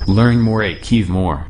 Learn more, achieve more.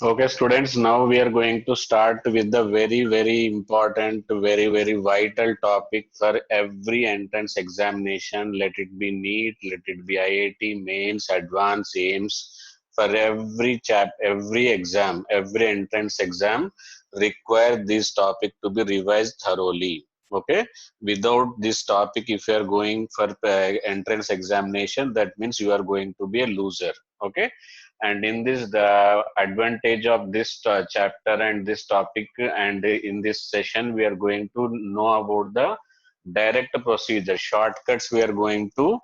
Okay, students, now we are going to start with the very important, very vital topic for every entrance examination. Let it be NEET, let it be IIT, mains, advanced, AIMS. For every exam, every entrance exam require this topic to be revised thoroughly. Okay, without this topic, if you are going for entrance examination, that means you are going to be a loser. Okay, and in this the advantage of this chapter and this topic, and in this session we are going to know about the direct procedure shortcuts we are going to,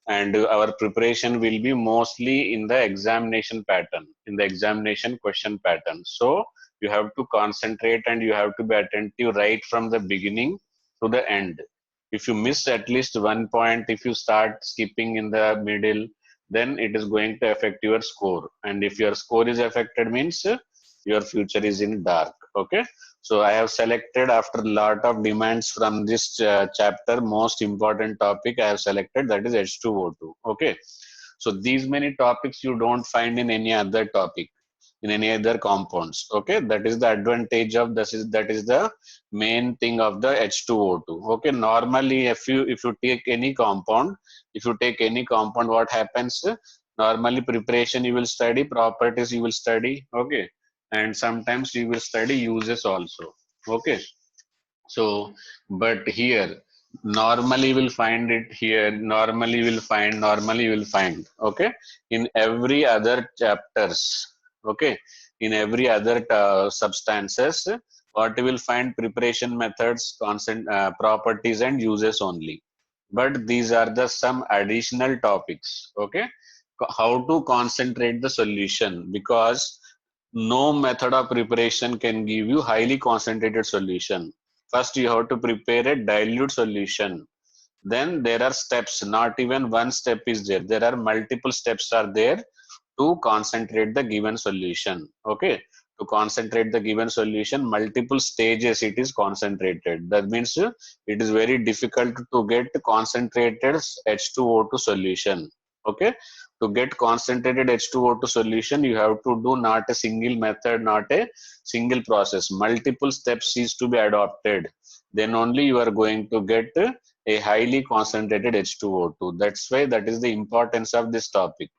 and our preparation will be mostly in the examination pattern, in the examination question pattern. So you have to concentrate and you have to be attentive right from the beginning to the end. If you miss at least one point, if you start skipping in the middle, then it is going to affect your score, and if your score is affected means your future is in dark. Okay, so I have selected, after a lot of demands from this chapter, most important topic I have selected, that is H2O2. Okay, so these many topics you don't find in any other topic, in any other compounds. Okay, that is the advantage of this, is that is the main thing of the H2O2. Okay, normally if you take any compound, what happens? Normally preparation you will study, properties you will study. Okay, and sometimes you will study uses also. Okay, so but here normally you will find it here, normally you will find. Okay, in every other chapters. Okay, in every other substances, what you will find: preparation methods, constant properties and uses only. But these are the some additional topics. Okay, how to concentrate the solution, because no method of preparation can give you highly concentrated solution. First you have to prepare a dilute solution, then there are steps, not even one step is there, there are multiple steps are there to concentrate the given solution. Okay, to concentrate the given solution, multiple stages it is concentrated. That means it is very difficult to get concentrated H2O2 solution. Okay, to get concentrated H2O2 solution, you have to do not a single method, not a single process, multiple steps is to be adopted, then only you are going to get a highly concentrated H2O2. That's why that is the importance of this topic.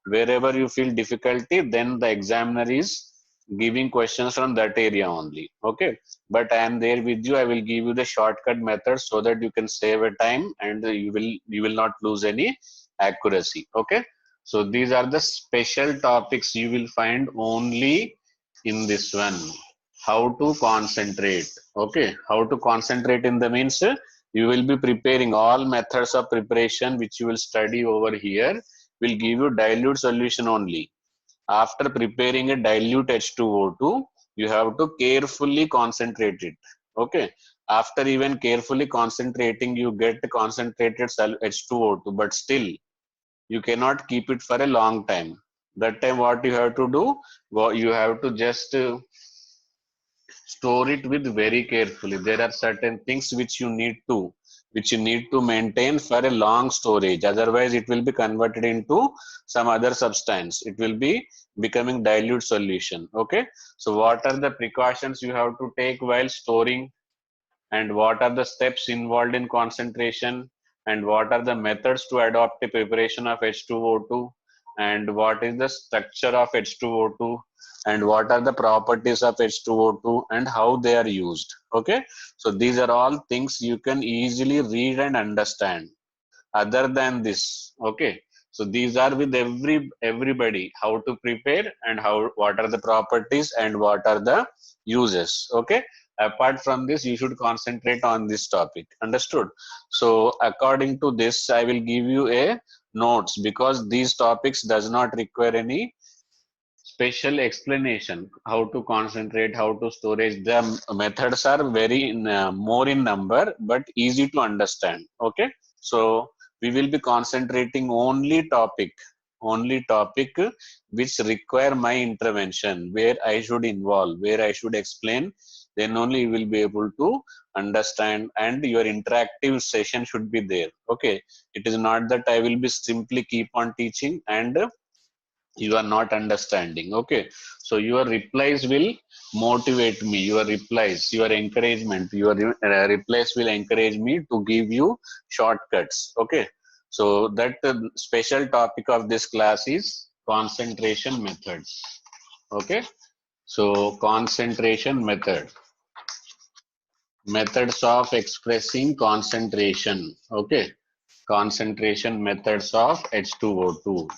Wherever you feel difficulty, then the examiner is giving questions from that area only. Okay, but I am there with you, I will give you the shortcut method so that you can save a time and you will not lose any accuracy. Okay, so these are the special topics you will find only in this one. How to concentrate. Okay, how to concentrate in the means, you will be preparing all methods of preparation which you will study over here will give you dilute solution only. After preparing a dilute H2O2, you have to carefully concentrate it. Okay, after even carefully concentrating, you get concentrated H2O2, but still you cannot keep it for a long time. That time what you have to do, you have to just store it with very carefully. There are certain things which you need to maintain for a long storage, otherwise it will be converted into some other substance, it will be becoming dilute solution. Okay, so what are the precautions you have to take while storing, and what are the steps involved in concentration, and what are the methods to adopt a preparation of H2O2, and what is the structure of H2O2, and what are the properties of H2O2 and how they are used. Okay, so these are all things you can easily read and understand. Other than this, okay, so these are with everybody, how to prepare and how, what are the properties and what are the uses. Okay, apart from this you should concentrate on this topic. Understood? So according to this I will give you a notes, because these topics does not require any special explanation. How to concentrate, how to storage, the methods are very more in number but easy to understand. Okay, so we will be concentrating only topic which require my intervention, where I should involve, where I should explain. Then only you will be able to understand, and your interactive session should be there. Okay, it is not that I will be simply keep on teaching and you are not understanding. Okay, so your replies will motivate me, your replies, your encouragement, your replies will encourage me to give you shortcuts. Okay, so that special topic of this class is concentration methods. Okay, so concentration methods of expressing concentration. Okay, concentration methods of H2O2.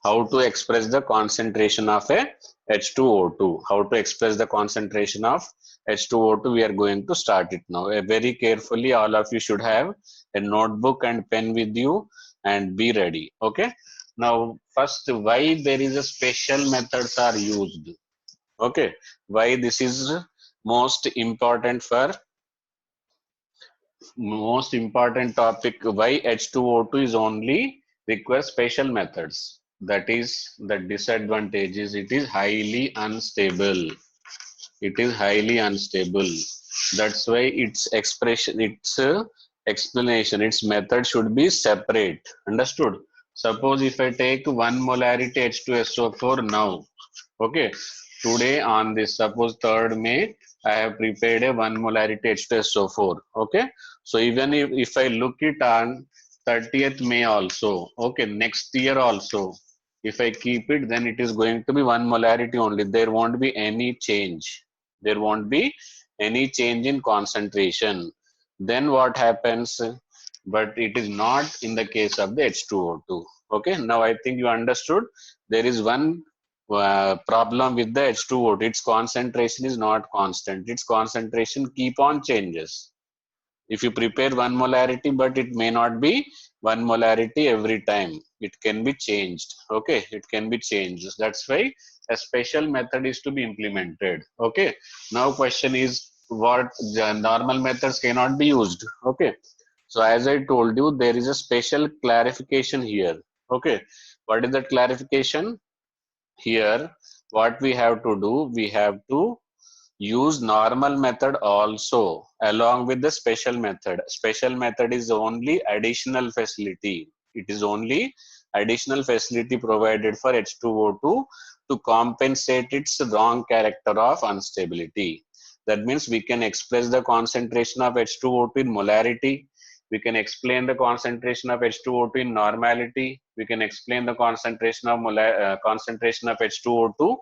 How to express the concentration of a H2O2. How to express the concentration of H2O2. We are going to start it now. Very carefully, all of you should have a notebook and pen with you and be ready. Okay. Now, first, why there is a special methods are used. Okay. Why this is most important for most important topic, why H2O2 is only requires special methods. That is the disadvantage is it is highly unstable. It is highly unstable. That's why its expression, its explanation, its method should be separate. Understood? Suppose if I take 1 molarity H2SO4 now, okay, today on this, suppose 3rd May, I have prepared a 1 molarity H2SO4. Okay, so even if I look it on 30th May also, okay, next year also, if I keep it, then it is going to be 1 molarity only. There won't be any change. There won't be any change in concentration. Then what happens? But it is not in the case of the H2O2. Okay, now I think you understood. There is one problem with the H2O2. Its concentration is not constant. Its concentration keep on changes. If you prepare 1 molarity, but it may not be 1 molarity every time. It can be changed. Okay, it can be changed. That's why a special method is to be implemented. Okay, now question is what the normal methods cannot be used. Okay, so as I told you, there is a special clarification here. Okay, what is that clarification? Here, what we have to do, we have to use normal method also along with the special method. Special method is only additional facility. It is only additional facility provided for H2O2 to compensate its wrong character of instability. That means we can express the concentration of H2O2 in molarity. We can explain the concentration of H2O2 in normality. We can explain the concentration of concentration of H2O2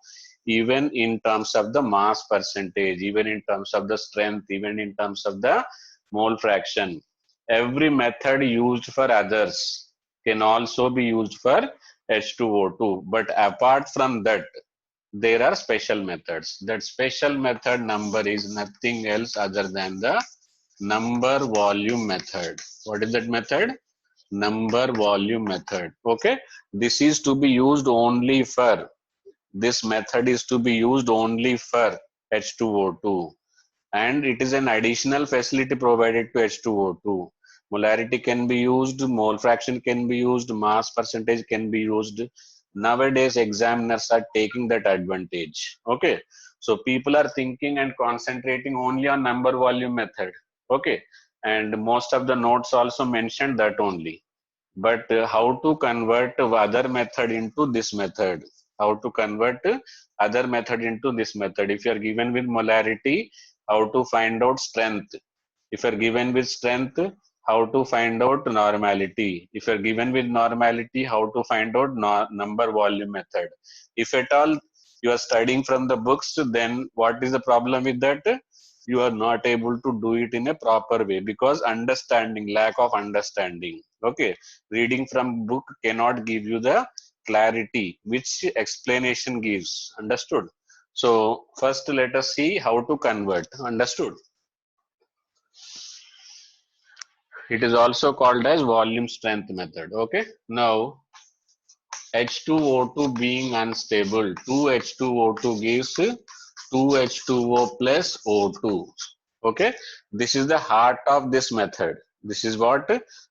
even in terms of the mass percentage, even in terms of the strength, even in terms of the mole fraction. Every method used for others can also be used for H2O2. But apart from that, there are special methods. That special method number is nothing else other than the number volume method. What is that method? Number volume method. Okay, this is to be used only for, this method is to be used only for H2O2, and it is an additional facility provided to H2O2. Molarity can be used, mole fraction can be used, mass percentage can be used. Nowadays examiners are taking that advantage. Okay, so people are thinking and concentrating only on number volume method. Okay, and most of the notes also mentioned that only. But how to convert other method into this method? How to convert other method into this method? If you are given with molarity, how to find out strength? If you are given with strength, how to find out normality? If you are given with normality, how to find out number volume method? If at all you are studying from the books, then what is the problem with that? You are not able to do it in a proper way because understanding, lack of understanding. Okay, reading from book cannot give you the clarity which explanation gives. Understood? So first let us see how to convert. Understood? It is also called as volume strength method. Okay, now H2O2 being unstable, 2H2O2 gives 2H2O plus O2. Okay, this is the heart of this method. This is what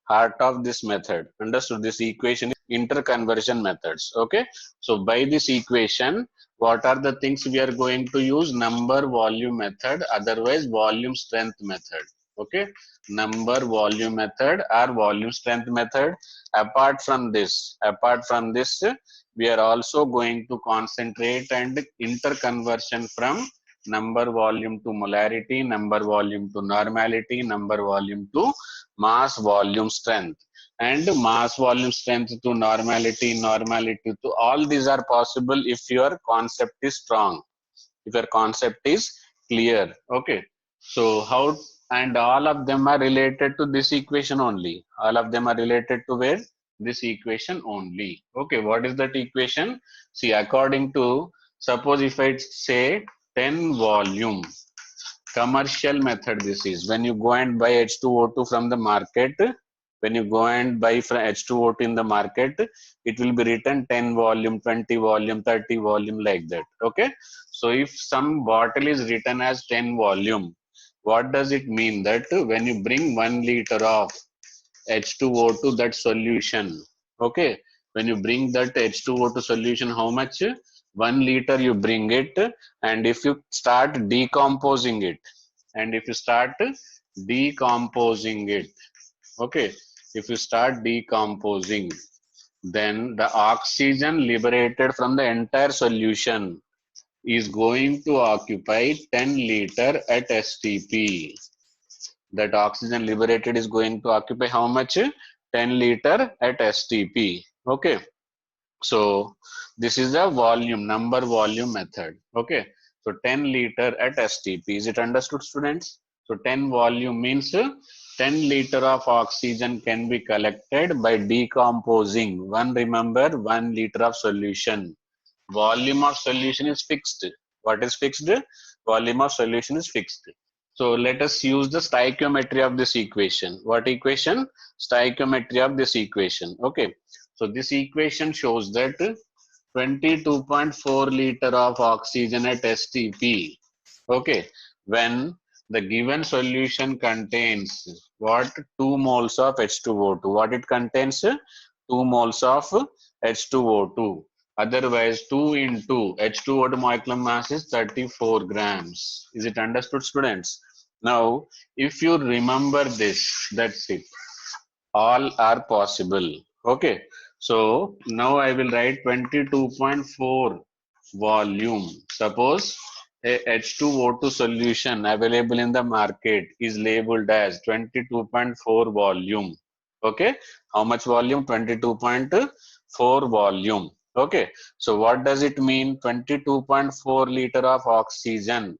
heart of this method. Understood? This equation is interconversion methods. Okay. So by this equation, what are the things we are going to use? Number volume method, otherwise volume strength method. Okay. Number volume method or volume strength method. Apart from this, we are also going to concentrate and interconversion from number volume to molarity, number volume to normality, number volume to mass volume strength, and mass volume strength to normality, normality to all these are possible if your concept is strong, if your concept is clear. Okay. So how, and all of them are related to this equation only. All of them are related to where? This equation only. Okay. What is that equation? See, according to, suppose if I say 10 volume, commercial method, this is when you go and buy H2O2 from the market. When you go and buy from H2O2 in the market, it will be written 10 volume, 20 volume, 30 volume, like that. Okay. So if some bottle is written as 10 volume, what does it mean? That when you bring 1 liter of H2O2, that solution, okay, when you bring that H2O2 solution, how much? 1 liter you bring it, and if you start decomposing it, and if you start decomposing it, okay, if you start decomposing, then the oxygen liberated from the entire solution is going to occupy 10 liter at STP. That oxygen liberated is going to occupy how much? 10 liter at STP. Okay. So this is the volume, number volume method. Okay. So 10 liter at STP. Is it understood, students? So 10 volume means 10 liter of oxygen can be collected by decomposing. Remember, 1 liter of solution. Volume of solution is fixed. What is fixed? Volume of solution is fixed. So let us use the stoichiometry of this equation. What equation? Stoichiometry of this equation. Okay. So this equation shows that 22.4 liter of oxygen at STP. Okay. When the given solution contains what? 2 moles of H2O2. What it contains? 2 moles of H2O2. Otherwise, 2 into H2O2 molecular mass is 34 grams. Is it understood, students? Now, if you remember this, that's it. All are possible. Okay. So, now I will write 22.4 volume. Suppose a H2O2 solution available in the market is labeled as 22.4 volume. Okay. How much volume? 22.4 volume. Okay. So what does it mean? 22.4 liter of oxygen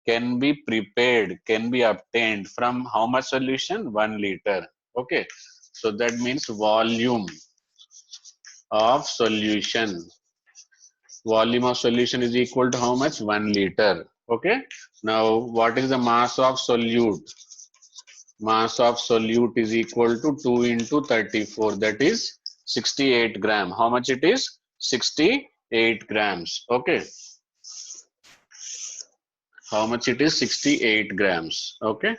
can be prepared, can be obtained from how much solution? 1 liter. Okay. So that means volume of solution. Volume of solution is equal to how much? 1 liter. Okay. Now what is the mass of solute? Mass of solute is equal to 2 into 34, that is 68 gram. How much it is? 68 grams. Okay. How much it is? 68 grams. Okay.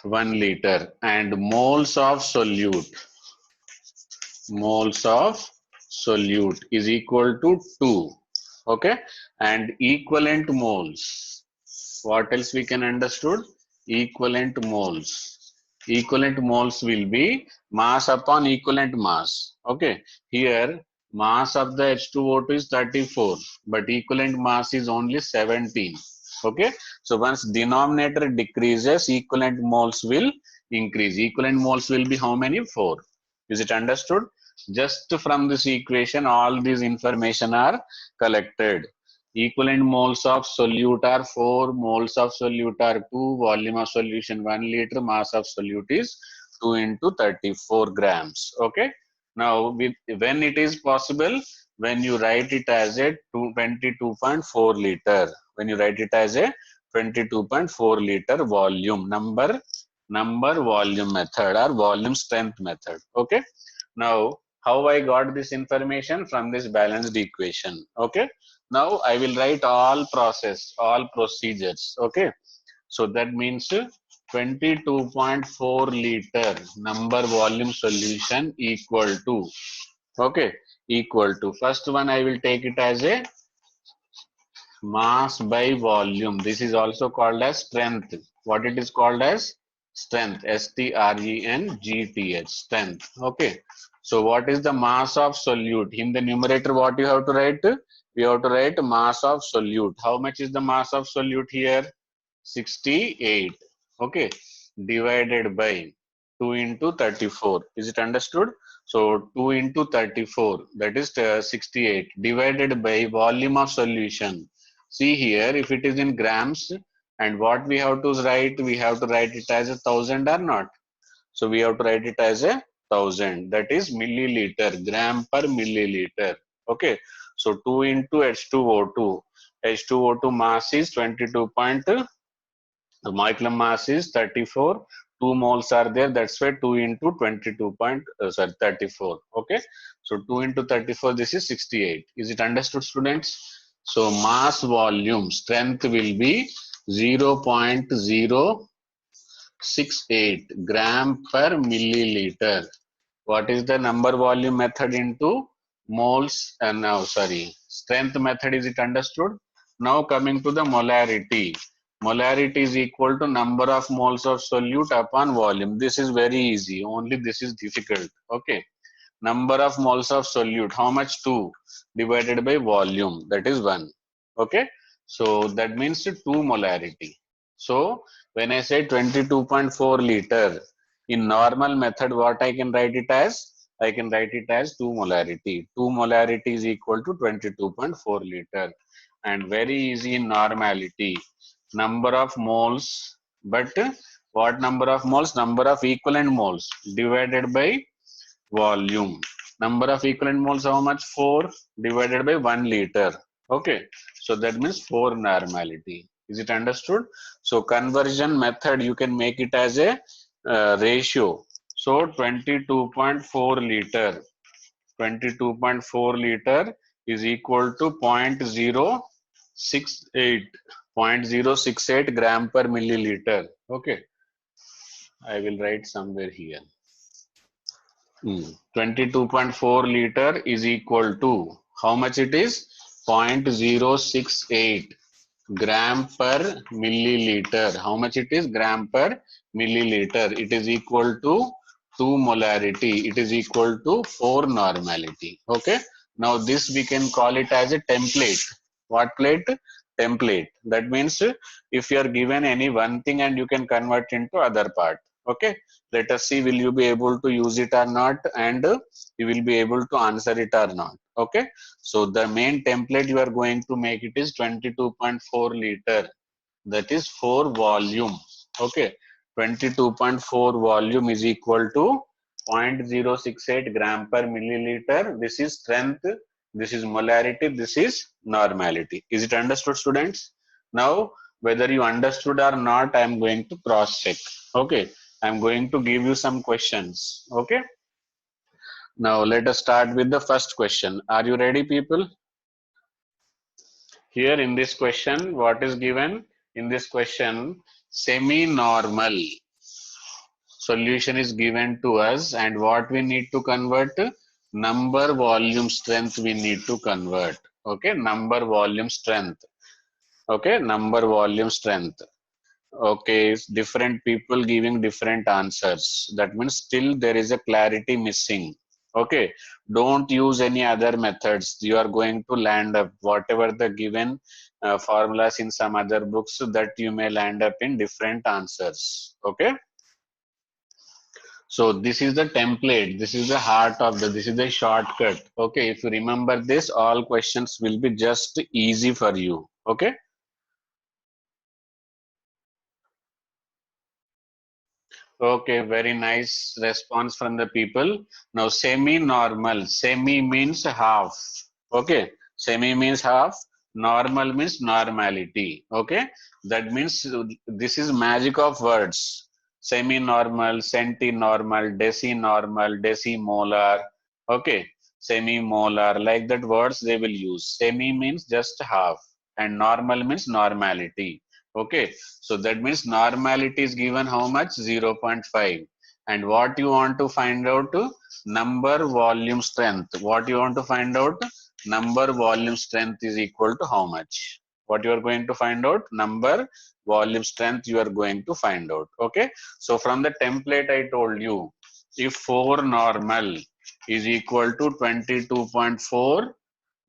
1 liter. And moles of solute. Moles of solute is equal to 2. Okay. And equivalent moles. What else we can understood? Equivalent moles. Equivalent moles will be mass upon equivalent mass. Okay. Here mass of the H2O2 is 34, but equivalent mass is only 17. Okay. So once denominator decreases, equivalent moles will increase. Equivalent moles will be how many? 4. Is it understood? Just from this equation, all these information are collected. Equivalent moles of solute are 4, moles of solute are 2, volume of solution 1 liter, mass of solute is 2 into 34 grams. Okay. Now, when it is possible, when you write it as a 22.4 liter, when you write it as a 22.4 liter volume, number volume method or volume strength method. Okay. Now, how I got this information? From this balanced equation. Okay. Now I will write all process, all procedures. Okay. So that means 22.4 liter number volume solution equal to, okay, equal to, first one I will take it as a mass by volume. This is also called as strength. What it is called as? Strength. Strength. Strength. Okay. So what is the mass of solute? In the numerator, what you have to write? We have to write mass of solute. How much is the mass of solute here? 68. Okay. Divided by 2 into 34. Is it understood? So 2 into 34, that is 68, divided by volume of solution. See here, if it is in grams, and what we have to write, we have to write it as 1,000 or not. So we have to write it as 1,000. That is milliliter, gram per milliliter. Okay. So 2 into H2O2. H2O2 mass is 22. The molecular mass is 34. 2 moles are there. That's why 2 into 34. Okay. So 2 into 34, this is 68. Is it understood, students? So mass volume strength will be 0.068 gram per milliliter. What is the number volume method into moles? And now, sorry, strength method, is it understood? Now coming to the molarity. Molarity is equal to number of moles of solute upon volume. This is very easy. Only this is difficult. Okay. Number of moles of solute. How much? 2 divided by volume. That is 1. Okay. So that means 2 molarity. So when I say 22.4 liter, in normal method, what I can write it as? I can write it as 2 molarity. 2 molarity is equal to 22.4 liter. And very easy in normality. Number of moles, but what number of moles? Number of equivalent moles divided by volume. Number of equivalent moles, how much? 4 divided by 1 liter. Okay. So that means 4 normality. Is it understood? So conversion method, you can make it as a ratio. So 22.4 liter. 22.4 liter is equal to 0.068 gram per milliliter. Okay. I will write somewhere here. 22.4 liter is equal to how much it is? 0.068 gram per milliliter. How much it is? Gram per milliliter. It is equal to 2 molarity. It is equal to 4 normality. Okay. Now this we can call it as a template. What plate? Template. That means if you are given any one thing and you can convert into other part. Okay. Let us see, will you be able to use it or not, and you will be able to answer it or not. Okay. So the main template you are going to make it is 22.4 liter. That is 4 volume. Okay. 22.4 volume is equal to 0.068 gram per milliliter. This is strength. This is molarity. This is normality. Is it understood, students? Now, whether you understood or not, I am going to cross check. Okay. I'm going to give you some questions. Okay. Now let us start with the first question. Are you ready, people? Here in this question, what is given? In this question, semi-normal solution is given to us, and what we need to convert? Number volume strength we need to convert. Okay. Number volume strength. Okay. Number volume strength. Okay, different people giving different answers. That means still there is a clarity missing. Okay, don't use any other methods. You are going to land up whatever the given formulas in some other books, that you may land up in different answers. Okay. So this is the template. This is the heart of this is the shortcut. Okay, if you remember this, all questions will be just easy for you. Okay. Okay, very nice response from the people. Now, semi-normal. Semi means half. Okay, semi means half. Normal means normality. Okay, that means this is magic of words. Semi-normal, centi-normal, deci-normal, decimolar. Okay, semi-molar. Like that words they will use. Semi means just half, and normal means normality. Okay, so that means normality is given how much? 0.5. And what you want to find out? Number volume strength. What you want to find out? Number volume strength is equal to how much? What you are going to find out? Number volume strength you are going to find out. Okay, so from the template I told you, if 4 normal is equal to 22.4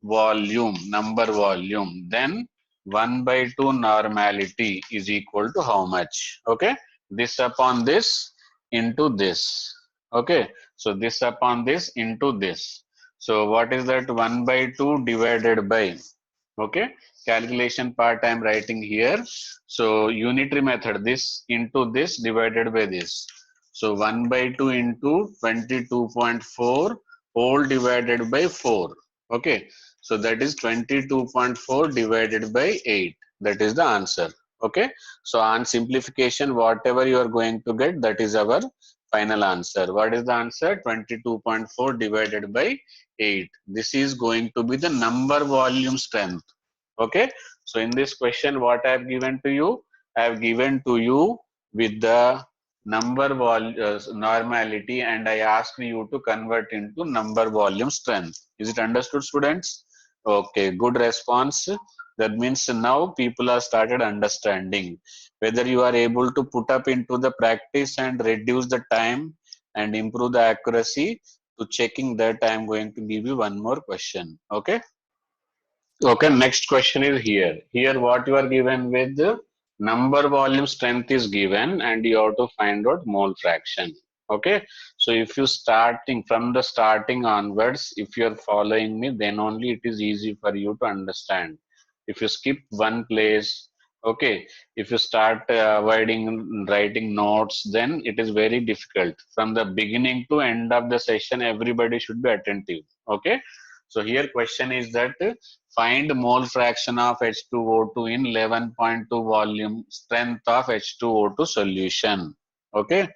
volume, number volume, then 1 by 2 normality is equal to how much? Okay, this upon this into this. Okay, so this upon this into this. So what is that? 1 by 2 divided by, okay, calculation part I am writing here. So unitary method, this into this divided by this. So 1 by 2 into 22.4 whole divided by 4. Okay, so that is 22.4 divided by 8. That is the answer. Okay, so on simplification, whatever you are going to get, that is our final answer. What is the answer? 22.4 divided by 8. This is going to be the number volume strength. Okay, so in this question, what I have given to you, I have given to you with the normality, and I asked you to convert into number volume strength. Is it understood, students? Okay, good response. That means now people are started understanding. Whether you are able to put up into the practice and reduce the time and improve the accuracy, to checking that I am going to give you one more question. Okay. Okay, next question is here. Here what you are given with the number volume strength is given and you have to find out mole fraction. Okay, so if you starting from the starting onwards, if you are following me, then only it is easy for you to understand. If you skip one place, okay, if you start avoiding writing notes, then it is very difficult. From the beginning to end of the session, everybody should be attentive. Okay, so here question is that find mole fraction of H2O2 in 11.2 volume strength of H2O2 solution. Okay.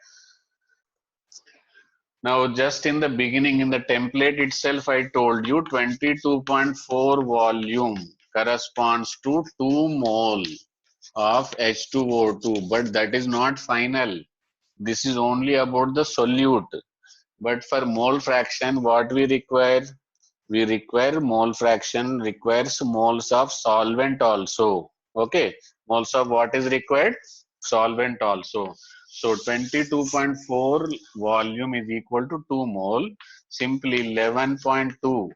Now just in the beginning in the template itself I told you 22.4 volume corresponds to 2 mole of H2O2, but that is not final. This is only about the solute. But for mole fraction what we require? We require mole fraction requires moles of solvent also. Okay, moles of what is required? Solvent also. So 22.4 volume is equal to 2 mole. Simply 11.2.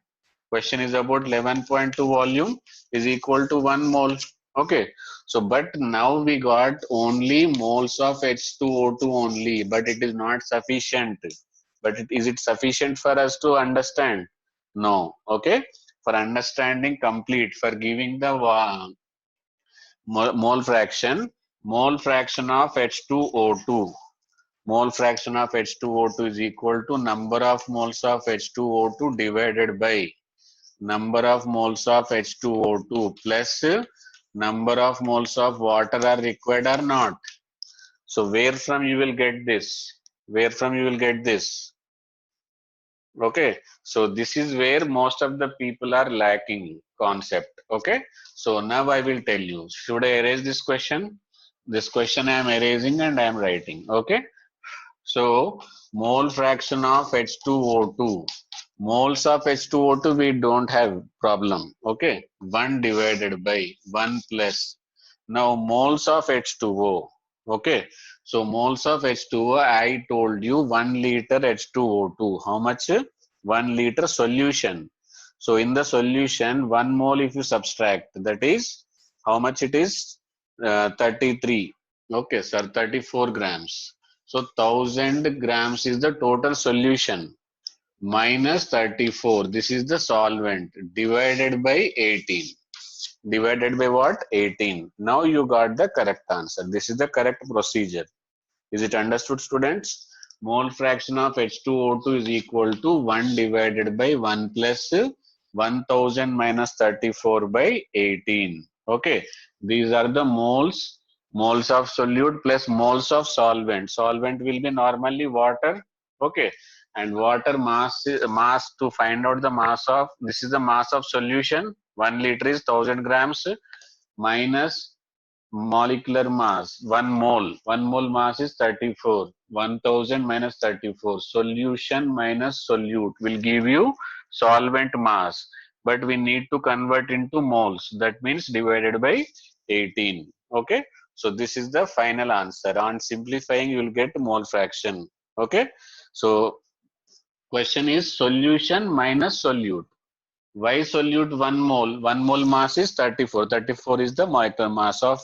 Question is about 11.2 volume is equal to 1 mole. Okay, so but now we got only moles of H2O2 only, but it is not sufficient. But is it sufficient for us to understand? No. Okay, for understanding complete, for giving the mole fraction of H2O2. Mole fraction of H2O2 is equal to number of moles of H2O2 divided by number of moles of H2O2 plus number of moles of water are required or not. So where from you will get this? Where from you will get this? Okay, so this is where most of the people are lacking concept. Okay, so now I will tell you, should I erase this question? This question I am erasing and I am writing. Okay, so mole fraction of H2O2, moles of H2O2 we don't have problem. Okay, 1 divided by 1 plus. Now moles of H2O. Okay, so moles of H2O, I told you 1 liter H2O2. How much? 1 liter solution. So in the solution, 1 mole if you subtract, that is how much it is? 33. Okay, sir, 34 grams. So 1000 grams is the total solution minus 34. This is the solvent divided by 18. Divided by what? 18. Now you got the correct answer. This is the correct procedure. Is it understood, students? Mole fraction of H2O2 is equal to 1 divided by 1 plus 1000 minus 34 by 18. Okay. These are the moles. Moles of solute plus moles of solvent. Solvent will be normally water. Okay. And water mass to find out the mass of, this is the mass of solution. 1 liter is 1000 grams minus molecular mass, 1 mole mass is 34. 1000 minus 34. Solution minus solute will give you solvent mass. But we need to convert into moles. That means divided by 18. Okay. So this is the final answer. On simplifying, you will get mole fraction. Okay. So question is solution minus solute. Why solute 1 mole? 1 mole mass is 34. 34 is the molecular mass of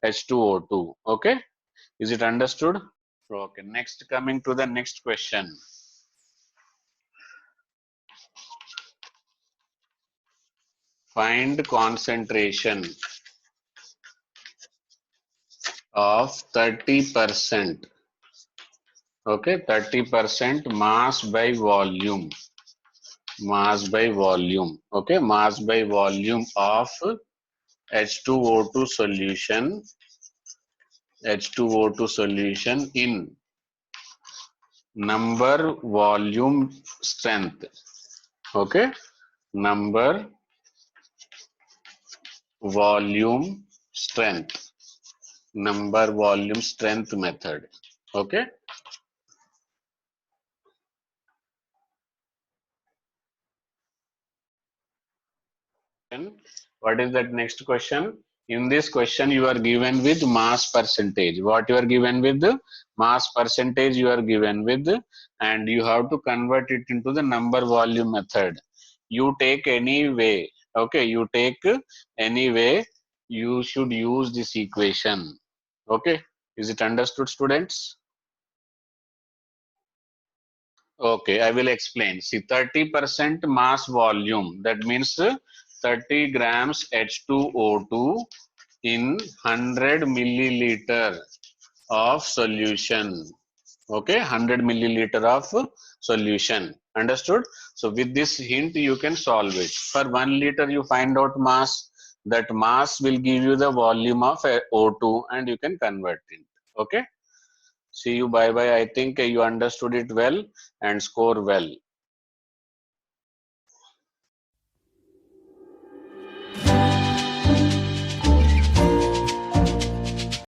H2O2. Okay. Is it understood? Okay. Next, coming to the next question. Find concentration of 30%. Okay. 30% mass by volume. Mass by volume. Okay. Mass by volume of H2O2 solution. H2O2 solution in number, volume, strength. Okay. Number, volume, strength. Number, volume, strength method. Okay. What is that next question? In this question, you are given with mass percentage. What you are given with? Mass percentage you are given with, and you have to convert it into the number volume method. You take any way. Okay, you take any way. You should use this equation. Okay, is it understood, students? Okay, I will explain. See, 30% mass volume. That means 30 grams H2O2 in 100 milliliter of solution. Okay, 100 milliliter of solution. Understood? So with this hint, you can solve it. For 1 liter, you find out mass. That mass will give you the volume of O2 and you can convert it. Okay. See you. Bye bye. I think you understood it well and score well.